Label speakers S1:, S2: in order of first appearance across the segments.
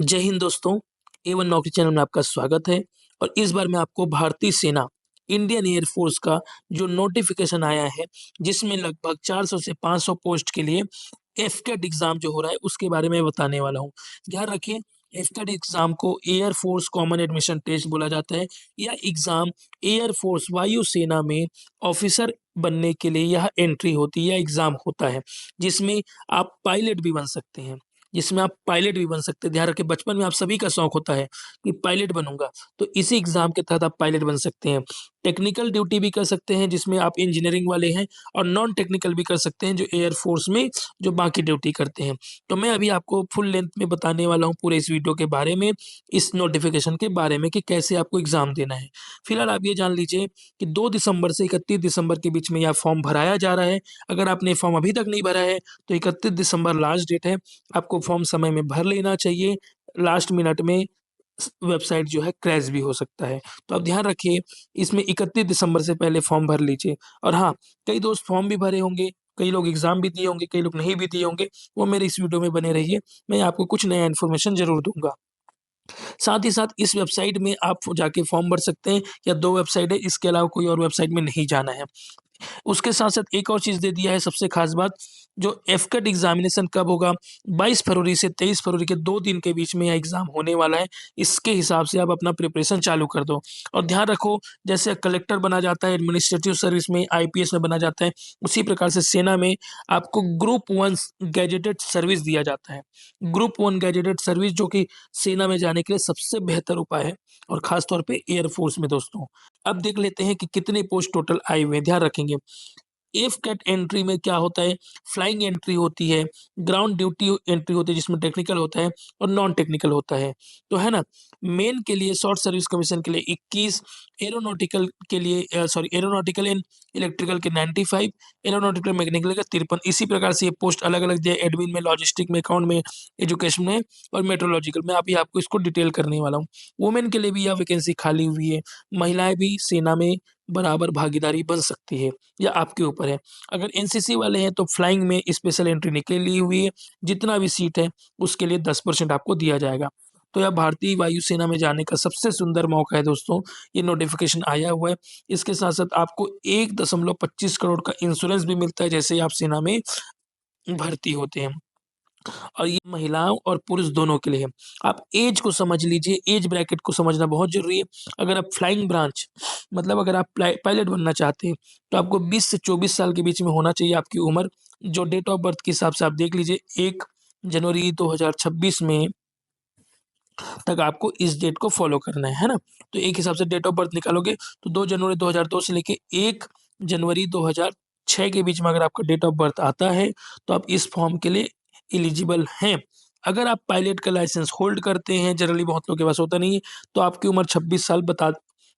S1: जय हिंद दोस्तों। A1 नौकरी चैनल में आपका स्वागत है। और इस बार मैं आपको भारतीय सेना इंडियन एयरफोर्स का जो नोटिफिकेशन आया है, जिसमें लगभग 400 से 500 पोस्ट के लिए एफकेट एग्जाम जो हो रहा है उसके बारे में बताने वाला हूँ। ध्यान रखिए, एफकेट एग्जाम को एयरफोर्स कॉमन एडमिशन टेस्ट बोला जाता है। यह एग्जाम एयरफोर्स वायुसेना में ऑफिसर बनने के लिए यह एंट्री होती है, एग्जाम होता है, जिसमें आप पायलट भी बन सकते हैं। ध्यान रखें, बचपन में आप सभी का शौक होता है कि पायलट बनूंगा, तो इसी एग्जाम के तहत आप पायलट बन सकते हैं। टेक्निकल ड्यूटी भी कर सकते हैं जिसमें आप इंजीनियरिंग वाले हैं, और नॉन टेक्निकल भी कर सकते हैं जो एयरफोर्स में जो बाकी ड्यूटी करते हैं। तो मैं अभी आपको फुल लेंथ में बताने वाला हूँ पूरे इस वीडियो के बारे में, इस नोटिफिकेशन के बारे में कि कैसे आपको एग्जाम देना है। फिलहाल आप ये जान लीजिए कि 2 दिसंबर से 31 दिसंबर के बीच में यह फॉर्म भराया जा रहा है। अगर आपने फॉर्म अभी तक नहीं भरा है तो 31 दिसंबर लास्ट डेट है, आपको फॉर्म समय में भर लेना चाहिए। लास्ट मिनट में वेबसाइट जो है क्रैश भी हो सकता है, तो आप ध्यान रखिए, इसमें 31 दिसंबर से पहले फॉर्म भर लीजिए। और हाँ, कई दोस्त फॉर्म भी भरे होंगे, कई लोग एग्जाम भी दिए होंगे, कई लोग नहीं भी दिए होंगे, वो मेरे इस वीडियो में बने रहिए, मैं आपको कुछ नया इन्फॉर्मेशन जरूर दूंगा। साथ ही साथ इस वेबसाइट में आप जाके फॉर्म भर सकते हैं, या 2 वेबसाइट है, इसके अलावा कोई और वेबसाइट में नहीं जाना है। उसके साथ-साथ एक और चीज़ दे दिया है, सबसे ख़ास बात, जो एफकेट एग्ज़ामिनेशन कब होगा, 22 फरवरी से 23 फरवरी के 2 दिन के बीच में यह एग्ज़ाम होने वाला है। इसके हिसाब से आप अपना प्रिपरेशन चालू कर दो। और ध्यान रखो, जैसे कलेक्टर बना जाता है एडमिनिस्ट्रेटिव सर्विस में, आईपीएस में बना जाता है, उसी प्रकार से सेना में आपको ग्रुप 1 गैजेटेड सर्विस दिया जाता है। ग्रुप 1 गैजेटेड सर्विस जो कि सेना में जाने के लिए सबसे बेहतर उपाय है, और ख़ास तौर पे एयरफोर्स में दोस्तों। अब देख लेते हैं कि कितने पोस्ट टोटल आए हुए हैं, ध्यान रखेंगे। एफकेट एंट्री में क्या होता है, फ्लाइंग एंट्री होती है, ग्राउंड ड्यूटी एंट्री होती है जिसमें टेक्निकल होता है और नॉन टेक्निकल होता है, तो है ना। मेन के लिए शॉर्ट सर्विस कमीशन के लिए 21, एरोनॉटिकल के लिए एरोनॉटिकल एंड इलेक्ट्रिकल के 95, एरोनॉटिकल मैकेनिकल का 53। इसी प्रकार से ये पोस्ट अलग अलग दिए, एडमिन में, लॉजिस्टिक में, अकाउंट में, एजुकेशन में और मेट्रोलॉजिकल में। अभी आपको इसको डिटेल करने वाला हूँ। वुमेन के लिए भी यह वैकेंसी खाली हुई है, महिलाएं भी सेना में बराबर भागीदारी बन सकती है, या आपके ऊपर है। अगर एनसीसी वाले हैं तो फ्लाइंग में स्पेशल एंट्री निकली हुई है, जितना भी सीट है उसके लिए 10% आपको दिया जाएगा। तो यह भारतीय वायुसेना में जाने का सबसे सुंदर मौका है दोस्तों, ये नोटिफिकेशन आया हुआ है। इसके साथ-साथ आपको 1.25 करोड़ का इंश्योरेंस भी मिलता है जैसे ही आप सेना में भर्ती होते हैं। और ये महिलाओं और पुरुष दोनों के लिए है। आप ऐज को समझ लीजिए, ऐज ब्रैकेट को समझना बहुत ज़रूरी है। अगर आप फ्लाइंग ब्रांच, मतलब अगर आप पायलट बनना चाहते हैं, तो आपको 20 से 24 साल के बीच में होना चाहिए आपकी उम्र। जो डेट ऑफ बर्थ के हिसाब से आप देख लीजिए, 1 जनवरी 2026 में तक आपको इस डेट को फ़ॉलो करना है ना? तो एक हिसाब से डेट ऑफ बर्थ निकालोगे तो 2 जनवरी 2002 से लेके 1 जनवरी 2006 के बीच में अगर आपका डेट ऑफ बर्थ आता है, तो आप इस फॉर्म के लिए एलिजिबल हैं। अगर आप पायलट का लाइसेंस होल्ड करते हैं, जनरली बहुत लोगों के पास होता नहीं है, तो आपकी उम्र 26 साल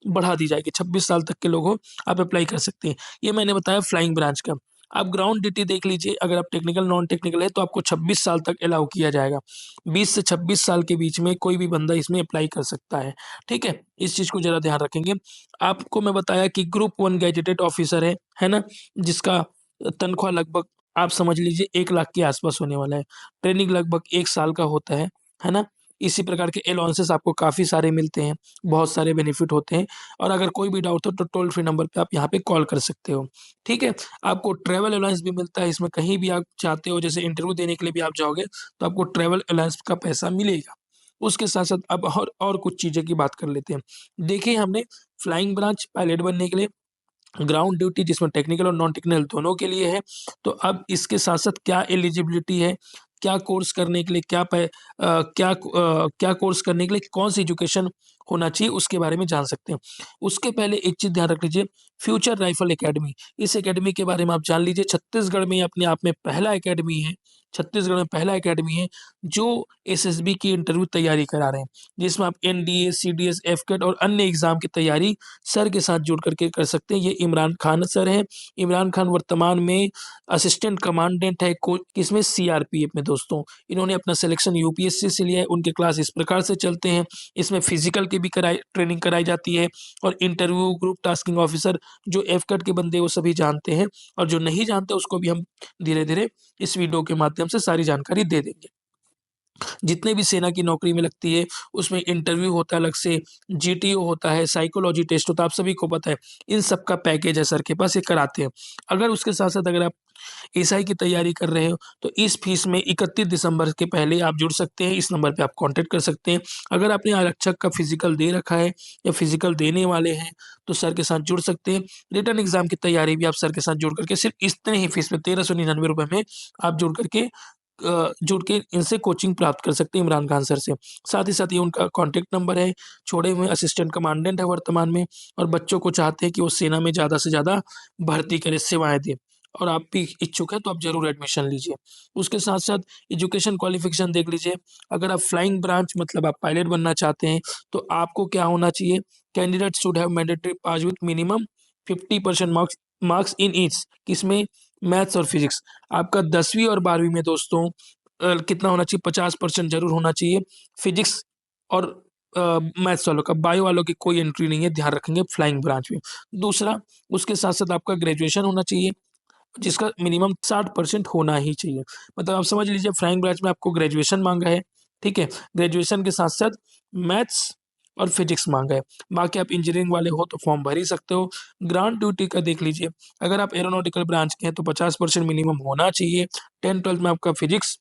S1: बढ़ा दी जाएगी। 26 साल तक के लोग हो, आप अप्लाई कर सकते हैं। ये मैंने बताया फ्लाइंग ब्रांच का। आप ग्राउंड ड्यूटी देख लीजिए, अगर आप टेक्निकल, नॉन टेक्निकल है तो आपको 26 साल तक अलाउ किया जाएगा। 20 से 26 साल के बीच में कोई भी बंदा इसमें अप्लाई कर सकता है, ठीक है? इस चीज़ को ज़रा ध्यान रखेंगे। आपको मैं बताया कि ग्रुप 1 गैजेटेड ऑफिसर है ना? जिसका तनख्वाह लगभग आप समझ लीजिए 1 लाख के आस-पास होने वाला है। ट्रेनिंग लगभग 1 साल का होता है ना? इसी प्रकार के अलाउंसेस आपको काफ़ी सारे मिलते हैं, बहुत सारे बेनिफिट होते हैं। और अगर कोई भी डाउट हो तो टोल फ्री नंबर पे आप यहाँ पे कॉल कर सकते हो, ठीक है? आपको ट्रैवल अलाउंस भी मिलता है, इसमें कहीं भी आप चाहते हो, जैसे इंटरव्यू देने के लिए भी आप जाओगे तो आपको ट्रैवल अलाउंस का पैसा मिलेगा। उसके साथ-साथ अब और कुछ चीज़ें की बात कर लेते हैं। देखिए, हमने फ्लाइंग ब्रांच पायलट बनने के लिए, ग्राउंड ड्यूटी जिसमें टेक्निकल और नॉन टेक्निकल दोनों के लिए है। तो अब इसके साथ-साथ क्या एलिजिबिलिटी है, क्या कोर्स करने के लिए क्या कोर्स करने के लिए कौन-सी एजुकेशन होना चाहिए, उसके बारे में जान सकते हैं। उसके पहले एक चीज़ ध्यान रख लीजिए, फ्यूचर राइफल अकेडमी, इस अकेडमी के बारे में आप जान लीजिए। छत्तीसगढ़ में अपने आप में पहला अकेडमी है, जो एसएसबी की इंटरव्यू तैयारी करा रहे हैं, जिसमें आप एनडीए, सीडीएस, एफकेट और अन्य एग्ज़ाम की तैयारी सर के साथ जुड़ करके कर सकते हैं। ये इमरान खान सर हैं। इमरान खान वर्तमान में असिस्टेंट कमांडेंट है किसमें, सीआरपीएफ में दोस्तों। इन्होंने अपना सिलेक्शन यूपीएससी से लिया है। उनके क्लास इस प्रकार से चलते हैं, इसमें फिजिकल की भी ट्रेनिंग कराई जाती है, और इंटरव्यू, ग्रुप टास्किंग ऑफिसर, जो एफकेट के बंदे वो सभी जानते हैं, और जो नहीं जानते उसको भी हम धीरे धीरे इस वीडियो के माध्यम से सारी जानकारी दे देंगे। जितने भी सेना की नौकरी में लगती है, उसमें इंटरव्यू होता है अलग से, जीटीओ होता है, साइकोलॉजी टेस्ट होता है, आप सभी को पता है। इन सब का पैकेज है सर के पास, ये कराते हैं। अगर उसके साथ-साथ अगर आप एसआई की तैयारी कर रहे हो, तो इस फीस में 31 दिसंबर के पहले आप जुड़ सकते हैं, इस नंबर पे आप कॉन्टैक्ट कर सकते हैं। अगर आपने आरक्षक का फिज़िकल दे रखा है या फिज़िकल देने वाले हैं, तो सर के साथ जुड़ सकते हैं। रिटन एग्ज़ाम की तैयारी भी आप सर के साथ जुड़ कर के सिर्फ़ इतने ही फीस में ₹1399 में आप जुड़ के इनसे कोचिंग प्राप्त कर सकते हैं इमरान खान सर से। साथ ही साथ ये उनका कॉन्टैक्ट नंबर है, छोड़े हुए असिस्टेंट कमांडेंट है वर्तमान में और बच्चों को चाहते हैं कि वो सेना में ज़्यादा से ज़्यादा भर्ती करें, सेवाएँ दें और आप भी इच्छुक हैं तो आप ज़रूर एडमिशन लीजिए। उसके साथ-साथ एजुकेशन क्वालिफ़िकेशन देख लीजिए, अगर आप फ्लाइंग ब्रांच मतलब आप पायलट बनना चाहते हैं, तो आपको क्या होना चाहिए, candidate should have mandatory pass with minimum 50% marks marks in each किसमें मैथ्स और फिज़िक्स। आपका 10वीं और 12वीं में दोस्तों कितना होना चाहिए 50% ज़रूर होना चाहिए। फिज़िक्स और मैथ्स वालों का, बायो वालों की कोई एंट्री नहीं है, ध्यान रखेंगे फ्लाइंग ब्रांच में। दूसरा, उसके साथ-साथ आपका ग्रेजुएशन होना चाहिए, जिसका मिनिमम 60% होना ही चाहिए। मतलब आप समझ लीजिए फ्लाइंग ब्रांच में आपको ग्रेजुएशन माँगा है, ठीक है? ग्रेजुएशन के साथ-साथ मैथ्स और फिज़िक्स माँगा है। बाकी आप इंजीनियरिंग वाले हो तो फॉर्म भर ही सकते हो। ग्रांट ड्यूटी का देख लीजिए, अगर आप एरोनॉटिकल ब्रांच के हैं तो 50% मिनिमम होना चाहिए। 10th-12th में आपका फिज़िक्स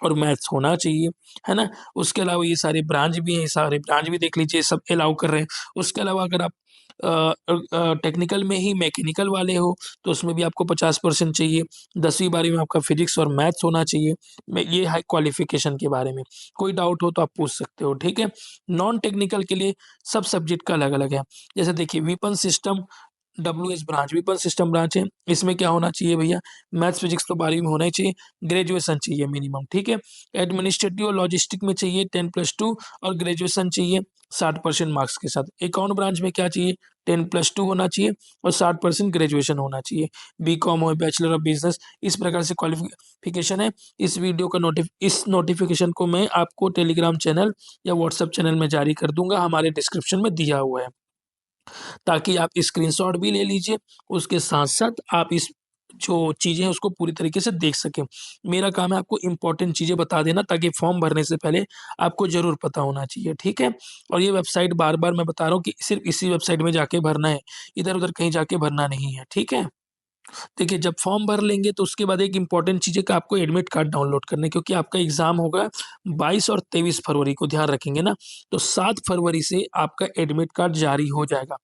S1: और मैथ्स होना चाहिए, है ना? उसके अलावा ये सारे ब्रांच भी हैं, ये सारे ब्रांच भी देख लीजिए, सब अलाउ कर रहे हैं। उसके अलावा अगर आप टेक्निकल में ही मैकेनिकल वाले हो, तो उसमें भी आपको 50% चाहिए। 10वीं 12वीं में आपका फिज़िक्स और मैथ्स होना चाहिए। मैं ये है क्वालिफ़िकेशन के बारे में। कोई डाउट हो तो आप पूछ सकते हो, ठीक है? नॉन टेक्निकल के लिए सब सब्जेक्ट का अलग-अलग है। जैसे देखिए weapon system WS branch, weapon system branch है, इसमें क्या होना चाहिए भैया, मैथ्स फिजिक्स तो 12वीं में होना ही चाहिए, ग्रेजुएशन चाहिए मिनिमम, ठीक है। एडमिनिस्ट्रेटिव और लॉजिस्टिक में चाहिए 10+2 और ग्रेजुएशन चाहिए 60% मार्क्स के साथ। अकाउंट ब्रांच में क्या चाहिए, 10+2 होना चाहिए और 60% ग्रेजुएशन होना चाहिए। बीकॉम हो, बैचलर ऑफ बिजनेस, इस प्रकार से क्वालिफिकेशन है। इस नोटिफिकेशन को मैं आपको टेलीग्राम चैनल या व्हाट्सएप चैनल में जारी कर दूंगा, हमारे डिस्क्रिप्शन में दिया हुआ है, ताकि आप स्क्रीनशॉट भी ले लीजिए, उसके साथ-साथ आप इस जो चीज़ें हैं उसको पूरी तरीके से देख सकें। मेरा काम है आपको इम्पोर्टेंट चीज़ें बता देना, ताकि फॉर्म भरने से पहले आपको ज़रूर पता होना चाहिए, ठीक है? और ये वेबसाइट बार-बार मैं बता रहा हूँ कि सिर्फ़ इसी वेबसाइट में जाके भरना है, इधर-उधर कहीं जाके भरना नहीं है, ठीक है? देखिए, जब फॉर्म भर लेंगे तो उसके बाद एक इम्पॉर्टेंट चीज़ है कि आपको एडमिट कार्ड डाउनलोड करना है, क्योंकि आपका एग्ज़ाम होगा 22 और 23 फरवरी को, ध्यान रखेंगे ना? तो 7 फरवरी से आपका एडमिट कार्ड जारी हो जाएगा।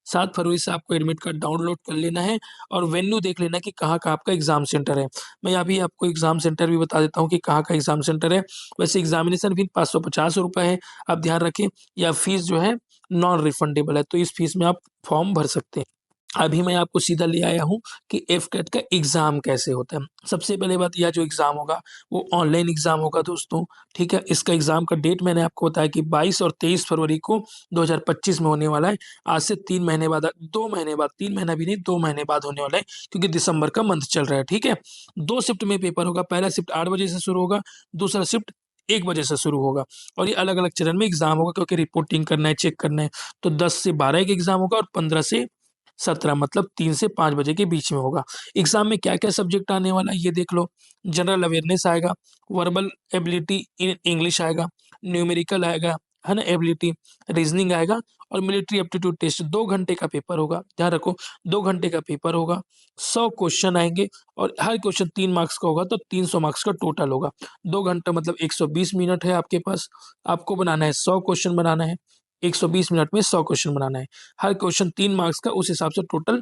S1: 7 फरवरी से आपको एडमिट कार्ड डाउनलोड कर लेना है और वेन्यू देख लेना है कि कहाँ-कहाँ आपका एग्ज़ाम सेंटर है। मैं अभी आपको एग्ज़ाम सेंटर भी बता देता हूँ कि कहाँ का एग्ज़ाम सेंटर है। वैसे एग्ज़ामिनेशन फ़ी ₹550 है, आप ध्यान रखें, या फ़ीस जो है नॉन रिफंडेबल है, तो इस फ़ीस में आप फॉर्म भर सकते हैं। अभी मैं आपको सीधा ले आया हूँ कि एफकेट का एग्ज़ाम कैसे होता है। सबसे पहले बात, यह जो एग्ज़ाम होगा वो ऑनलाइन एग्ज़ाम होगा दोस्तों, ठीक है? इसका एग्ज़ाम का डेट मैंने आपको बताया कि 22 और 23 फरवरी को 2025 में होने वाला है। आज से 3 महीने बाद, 2 महीने बाद, 3 महीना भी नहीं, 2 महीने बाद होने वाला है, क्योंकि दिसंबर का मंथ चल रहा है, ठीक है? 2 शिफ्ट में पेपर होगा, पहला शिफ्ट 8 बजे से शुरू होगा, दूसरा शिफ्ट 1 बजे से शुरू होगा और ये अलग-अलग चरण में एग्ज़ाम होगा, क्योंकि रिपोर्टिंग करना है, चेक करना है। तो 10 से 12 एक एग्ज़ाम होगा और 15 से 17 मतलब 3 से 5 बजे के बीच में होगा। एग्ज़ाम में क्या-क्या सब्जेक्ट आने वाला है ये देख लो। जनरल अवेयरनेस आएगा, वर्बल एबिलिटी इन इंग्लिश आएगा, न्यूमेरिकल आएगा, है ना? एबिलिटी, रीज़निंग आएगा और मिलिट्री एप्टीट्यूड टेस्ट 2 घंटे का पेपर होगा। ध्यान रखो, 2 घंटे का पेपर होगा, 100 क्वेश्चन आएँगे और हर क्वेश्चन 3 मार्क्स का होगा, तो 300 मार्क्स का टोटल होगा। 2 घंटा मतलब 120 मिनट है आपके पास, आपको बनाना है 100 क्वेश्चन बनाना है, 120 मिनट में 100 क्वेश्चन बनाना है। हर क्वेश्चन 3 मार्क्स का, उस हिसाब से टोटल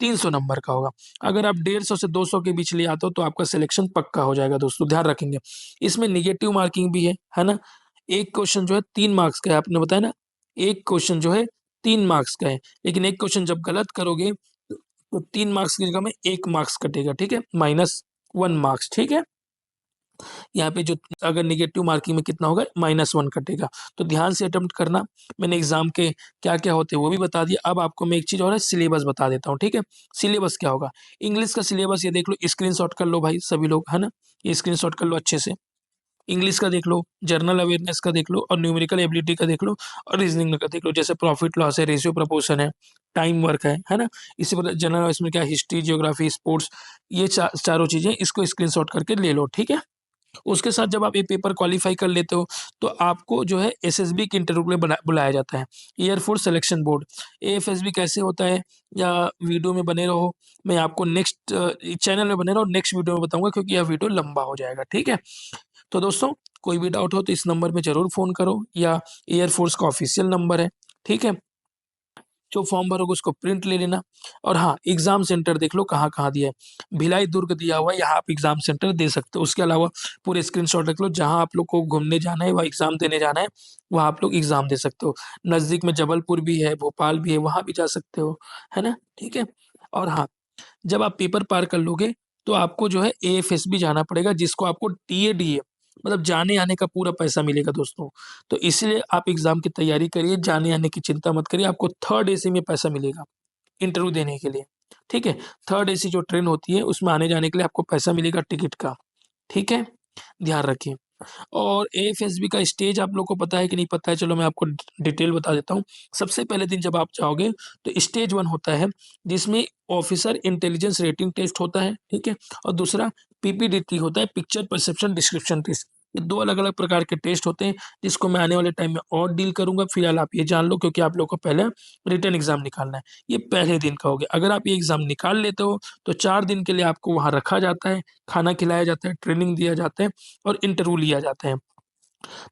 S1: 300 नंबर का होगा। अगर आप 150 से 200 के बीच ले आते हो तो आपका सिलेक्शन पक्का हो जाएगा दोस्तों, ध्यान रखेंगे। इसमें नेगेटिव मार्किंग भी है ना? एक क्वेश्चन जो है 3 मार्क्स का है, आपने बताया ना? एक क्वेश्चन जो है 3 मार्क्स का है, लेकिन एक क्वेश्चन जब गलत करोगे तो 3 मार्क्स की जगह में 1 मार्क्स कटेगा, ठीक है? -1 मार्क्स, ठीक है? यहाँ पे जो अगर नेगेटिव मार्किंग में कितना होगा, -1 कटेगा। तो ध्यान से अटेम्प्ट करना। मैंने एग्ज़ाम के क्या-क्या होते हैं वो भी बता दिया। अब आपको मैं एक चीज़ और है, सिलेबस बता देता हूँ, ठीक है? सिलेबस क्या होगा? इंग्लिश का सिलेबस ये देख लो, स्क्रीनशॉट कर लो भाई सभी लोग, है ना? ये स्क्रीनशॉट कर लो अच्छे से। इंग्लिश का देख लो, जनरल अवेयरनेस का देख लो और न्यूमेरिकल एबिलिटी का देख लो और रीज़निंग का देख लो। जैसे प्रॉफिट लॉस है, रेशियो प्रोपोर्शन है, टाइम वर्क है ना? इसी प्रकार जनरल इसमें क्या, हिस्ट्री, ज्योग्राफी, स्पोर्ट्स, ये चारों चीज़ें, इसको स्क्रीनशॉट करके ले लो, ठीक है? उसके साथ जब आप ये पेपर क्वालीफाई कर लेते हो, तो आपको जो है एसएसबी के इंटरव्यू के लिए बुलाया जाता है, air force selection board. AFSB कैसे होता है, या वीडियो में बने रहो, मैं आपको नेक्स्ट चैनल में बने रहो, नेक्स्ट वीडियो में बताऊँगा, क्योंकि यह वीडियो लंबा हो जाएगा, ठीक है? तो दोस्तों, कोई भी डाउट हो तो इस नंबर पे ज़रूर फ़ोन करो, या एयर फोर्स का ऑफ़िशियल नंबर है, ठीक है? जो फॉर्म भरोगे उसको प्रिंट ले लेना, और हाँ, एग्ज़ाम सेंटर देख लो कहाँ-कहाँ दिया है। भिलाई दुर्ग दिया हुआ है, यहाँ आप एग्ज़ाम सेंटर दे सकते हो। उसके अलावा पूरे स्क्रीनशॉट रख लो, जहाँ आप लोग को घूमने जाना है, वहाँ एग्ज़ाम देने जाना है, वहाँ आप लोग एग्ज़ाम दे सकते हो। नज़दीक में जबलपुर भी है, भोपाल भी है, वहाँ भी जा सकते हो, है ना? ठीक है? और हाँ, जब आप पेपर पार कर लोगे, तो आपको जो है एएफएसबी जाना पड़ेगा, जिसको आपको टीए-डीए मतलब जाने-आने का पूरा पैसा मिलेगा दोस्तों। तो इसलिए आप एग्ज़ाम की तैयारी करिए, जाने-आने की चिंता मत करिए, आपको थर्ड एसी में पैसा मिलेगा, इंटरव्यू देने के लिए, ठीक है? थर्ड एसी जो ट्रेन होती है, उसमें आने-जाने के लिए आपको पैसा मिलेगा टिकट का, ठीक है? ध्यान रखिए। और एएफएसबी का स्टेज आप लोग को पता है कि नहीं पता है? चलो मैं आपको डिटेल बता देता हूँ। सबसे पहले दिन जब आप जाओगे, तो स्टेज 1 होता है, जिसमें ऑफिसर इंटेलिजेंस रेटिंग टेस्ट होता है, ठीक है? और दूसरा पीपीडीटी होता है, पिक्चर परसेप्शन डिस्क्रिप्शन टेस्ट। ये 2 अलग-अलग प्रकार के टेस्ट होते हैं, जिसको मैं आने वाले टाइम में और डील करूँगा। फिलहाल आप ये जान लो, क्योंकि आप लोग को पहले रिटन एग्ज़ाम निकालना है। ये पहले दिन का हो गया। अगर आप ये एग्ज़ाम निकाल लेते हो, तो 4 दिन के लिए आपको वहाँ रखा जाता है, खाना खिलाया जाता है, ट्रेनिंग दिया जाता है और इंटरव्यू लिया जाता है।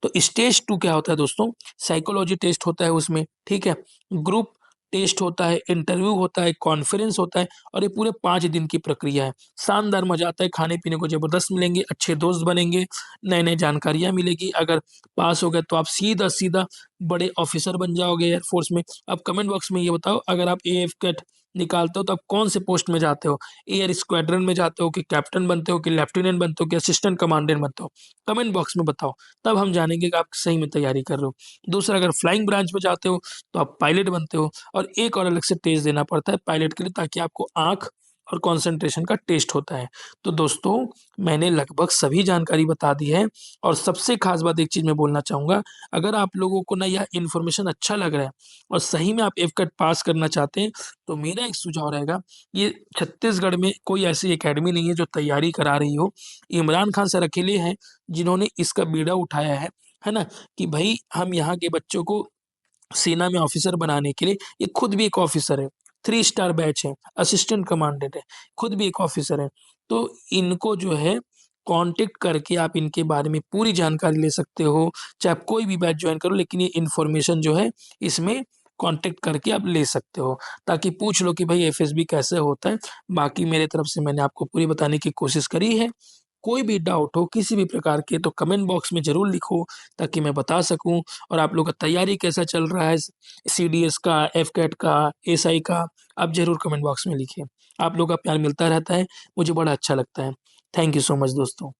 S1: तो स्टेज 2 क्या होता है दोस्तों? साइकोलॉजी टेस्ट होता है उसमें, ठीक है? ग्रुप टेस्ट होता है, इंटरव्यू होता है, कॉन्फ्रेंस होता है, और ये पूरे 5 दिन की प्रक्रिया है। शानदार मज़ा आता है, खाने-पीने को ज़बरदस्त मिलेंगे, अच्छे दोस्त बनेंगे, नए-नए जानकारियाँ मिलेगी। अगर पास हो गए तो आप सीधा-सीधा बड़े ऑफ़िसर बन जाओगे एयर फ़ोर्स में। अब कमेंट बॉक्स में ये बताओ, अगर आप एएफ कैट निकालते हो तो आप कौन से पोस्ट में जाते हो? एयर स्क्वाड्रन में जाते हो, कि कैप्टन बनते हो, कि लेफ्टिनेंट बनते हो, कि असिस्टेंट कमांडेंट बनते हो? कमेंट बॉक्स में बताओ। तब हम जानेंगे कि आप सही में तैयारी कर रहे हो। दूसरा, अगर फ्लाइंग ब्रांच में जाते हो, तो आप पायलट बनते हो, और एक और अलग से टेस्ट देना पड़ता है पायलट के लिए, ताकि आपको आँख और कंसंट्रेशन का टेस्ट होता है। तो दोस्तों, मैंने लगभग सभी जानकारी बता दी है, और सबसे ख़ास बात एक चीज़ मैं बोलना चाहूँगा, अगर आप लोगों को ना यह इन्फॉर्मेशन अच्छा लग रहा है, और सही में आप एफकेट पास करना चाहते हैं, तो मेरा एक सुझाव रहेगा, ये छत्तीसगढ़ में कोई ऐसी अकेडमी नहीं है जो तैयारी करा रही हो। इमरान खान सर अकेले हैं जिन्होंने इसका बीड़ा उठाया है ना? कि भई हम यहाँ के बच्चों को सेना में ऑफ़िसर बनाने के लिए, ये खुद भी एक ऑफ़िसर है, 3 स्टार बैच है, असिस्टेंट कमांडेंट है, खुद भी एक ऑफ़िसर है। तो इनको जो है कॉन्टैक्ट करके आप इनके बारे में पूरी जानकारी ले सकते हो, चाहे आप कोई भी बैच जॉइन करो, लेकिन ये इन्फॉर्मेशन जो है इसमें कॉन्टैक्ट करके आप ले सकते हो, ताकि पूछ लो कि भई एफएसबी कैसे होता है। बाकी मेरे तरफ से मैंने आपको पूरी बताने की कोशिश करी है। कोई भी डाउट हो किसी भी प्रकार के, तो कमेंट बॉक्स में ज़रूर लिखो, ताकि मैं बता सकूँ। और आप लोग का तैयारी कैसा चल रहा है, सीडीएस का, एफकेट का, एसआई का, आप ज़रूर कमेंट बॉक्स में लिखिए। आप लोग का प्यार मिलता रहता है, मुझे बड़ा अच्छा लगता है। थैंक यू सो मच दोस्तों।